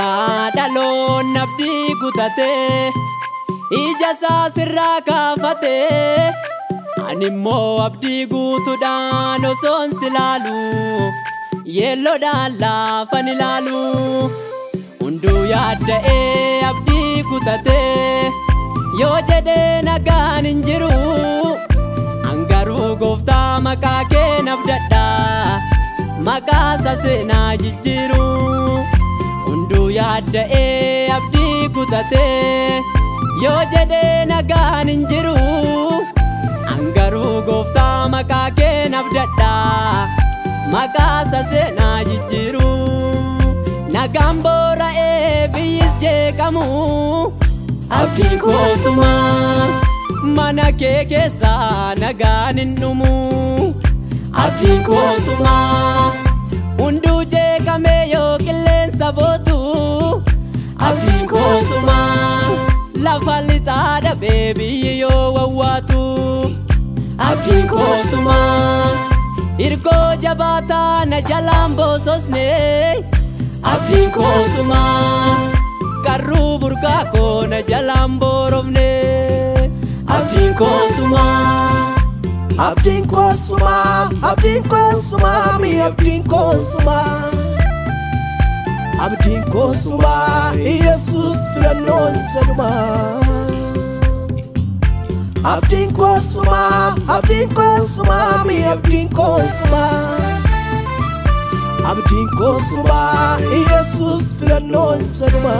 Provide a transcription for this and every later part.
Baradaloon abdii gutatee ija isaa sirraa kaafatee ani immoo abdii guutuudhaan osoon silaalu yeelloodhaan laafan ilaalu hunduu yaadda'ee abdii gutatee yoo jedhee nagaan hin jiru angaruu gooftaa maqaa kee nabdadha maqaa isaa seenaa jijjiiru. Hunduu yaadda'ee abdii gutatee yoo jedhee nagaan hin jiru angaruu gooftaa maqaa kee nabdadha maqaa isaa seenaa jijjiiru. Nagaan boora'ee biyyis jeeqamu abdiin koosuma mana kee keessaa nagaan hin dhumu abdiin koosuma. Hunduu jeeqamee yoo qilleensa bootu abdiin koosuma lafa lixaa dhabee biyyi yoo wawwaatu abdiin koosuma. Irkoo jabaataa na jalaan boososne abdiin koosuma qarruu burqaa koo na jalaan boorofne abdiin koosuma. Abdiin koosuma, abdiin koosuma, mi abdiin koosuma. Abdiin koosuma, Yesus filannoon saduma. Abdiin koosuma, abdiin koosuma, mi abdiin koosuma. Abdiin koosuma, Yesus filannoon saduma.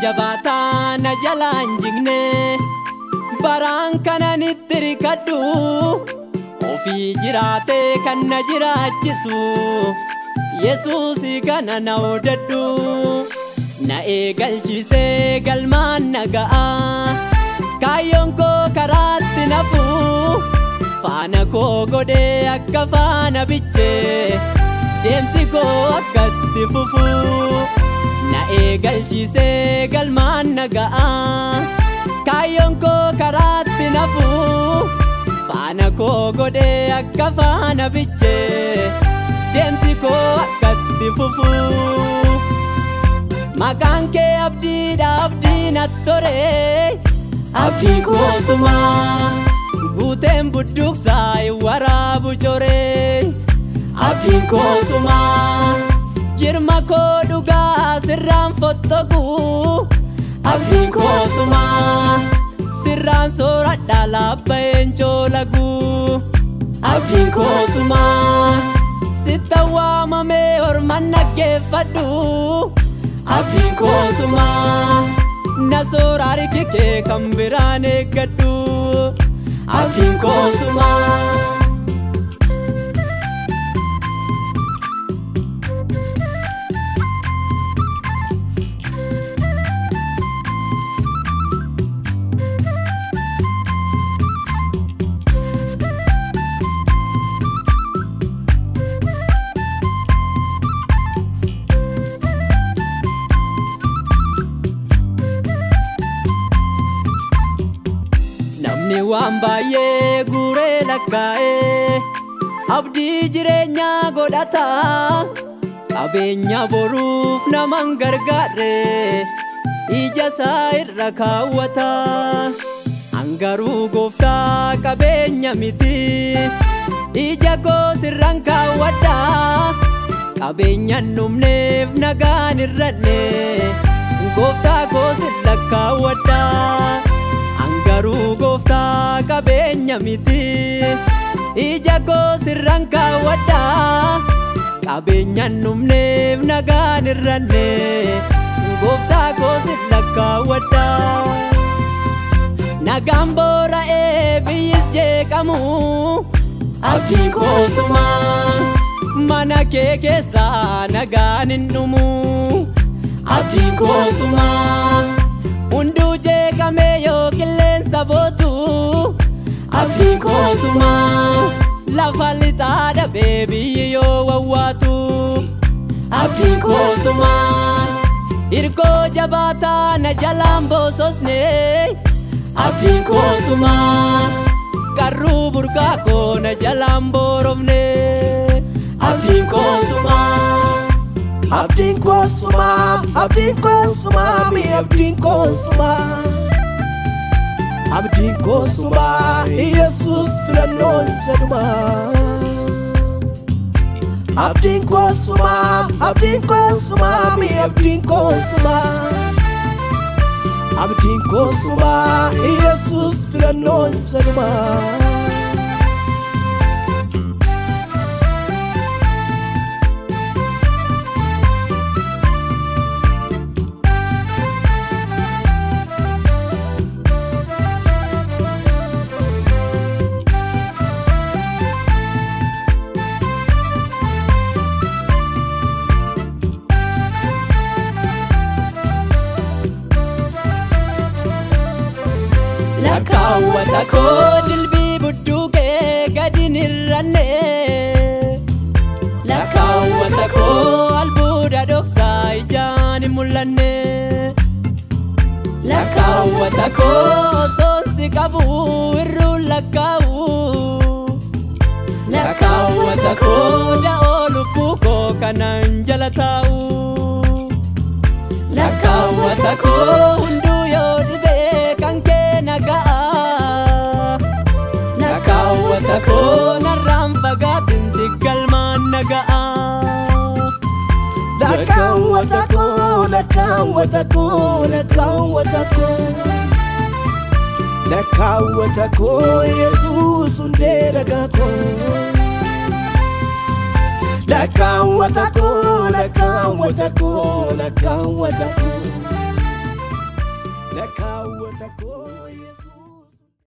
Jabaataa na jalaan jigne baraan kanan itti rikadhu ofii jiraatee kan na jiraachisu Yesuusi kana na oodadhu na eegalchiisee galmaan na ga'a kaayyoon koo karaatti nafu faana koo godhee akka faana bichee deemsi koo akkatti fufu. Na eegalchiisee galmaan na ga'a kaayyoon koo karaatti nafu faana koo godhee akka faana bichee deemsi koo akkatti fufu. Maqaan kee abdiidha abdii natti tore abdiin koosuma guuteen budduuqsaa hin waraabu coree abdiin koosuma. Jirma koo dhugaa sirraan fottoqu abdiin koosuma sirraan sooradha laabba'een coolagu abdiin koosuma sitta waamamee orman naggeeffadhu abdiin koosuma na sooraa rikikee kan biraan eeggadhu abdiin koosuma. Namni waan baay'ee guuree lakkaa'ee abdii jireenyaa godhata qabeenya boruuf naman gargaarre ija isaa irra kaawwata angaruu gooftaa qabeenya miti ija koo sirraan kaawwadha qabeenyaan dhumneef nagaan irranne gooftaa koo sirra kaawwadha angaruu qabeenya miti ija koo sirraan kaawwadha qabeenyaan dhumneef nagaan irranne gooftaa koo sirra kaawwadha nagaan boora'ee biyyis jeeqamu abdiin koo suma mana kee keessa nagaan hin dhumu abdiin koo suma hunduu jeeqame yoo qilleensa bootu abdiin koo suma lafa lixaa dhabee biyyi yoo wawwaatu abdiin koo suma irkoo jabaataa na jalaan boososne abdiin koo suma karruu burqaa koo na jalaan boorofne abdiin koo suma abdiin koo suma abdiin koo suma mi abdiin koo suma abdiin koo suma Yesus filannoon saduma abdiin koo suma abdiin koo suma mi abdiin koo suma abdiin koo suma Yesus filannoon saduma Lakkaawwata koo dilbii budduuqee gadi nirranne lakkaawwata koo albuuda dhoksaa ijaan hin mul'anne lakkaawwata koo soonsi qabu irruun lakkaa'u lakkaawwata koo da'oo lubbuu koo kanan jala taa'u lakkaawwata koo hunduu yoo dhibee kan kee naga'a lakkaawwata koo narraan fagaatin si galmaan naga'a lakkaawwata koo lakkaawwata koo lakkaawwata koo lakkaawwata koo Yesuus hundee dhagaa koo lakkaawwata koo lakkaawwata koo lakkaawwata koo lakkaawwata koo